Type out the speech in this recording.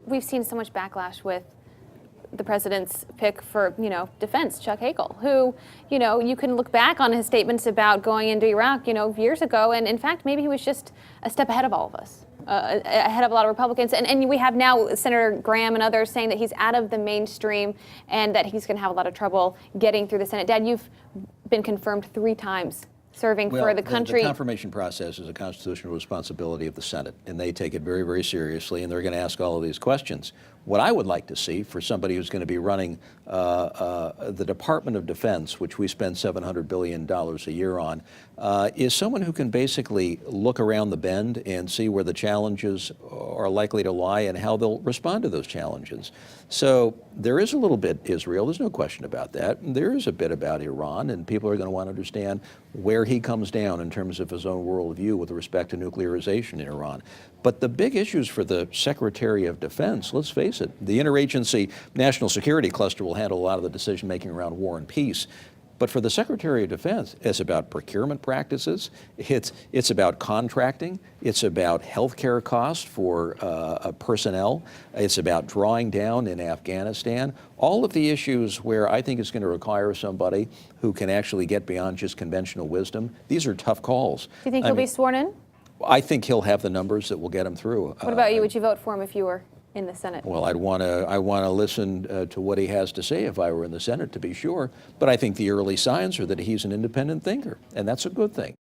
we've seen so much backlash with the president's pick for, defense, Chuck Hagel, who, you can look back on his statements about going into Iraq, years ago, and in fact, maybe he was just a step ahead of all of us, ahead of a lot of Republicans. And we have now Senator Graham and others saying that he's out of the mainstream and that he's going to have a lot of trouble getting through the Senate. Dad, you've been confirmed 3 times serving for the country. The confirmation process is a constitutional responsibility of the Senate, and they take it very, very seriously, and they're going to ask all of these questions. What I would like to see for somebody who's going to be running the Department of Defense, which we spend $700 billion a year on, is someone who can basically look around the bend and see where the challenges are likely to lie and how they'll respond to those challenges. So there is a little bit Israel, there's no question about that. There is a bit about Iran, and people are going to want to understand where he comes down in terms of his own worldview with respect to nuclearization in Iran. But the big issues for the Secretary of Defense, let's face it, the Interagency National Security Cluster will handle a lot of the decision-making around war and peace. But for the Secretary of Defense, it's about procurement practices, it's about contracting, it's about healthcare costs for personnel, it's about drawing down in Afghanistan, all of the issues where I think it's going to require somebody who can actually get beyond just conventional wisdom. These are tough calls. Do you think he'll be sworn in? I think he'll have the numbers that will get him through. What about you? Would you vote for him if you were in the Senate? Well, I want to listen to what he has to say if I were in the Senate, to be sure. But I think the early signs are that he's an independent thinker, and that's a good thing.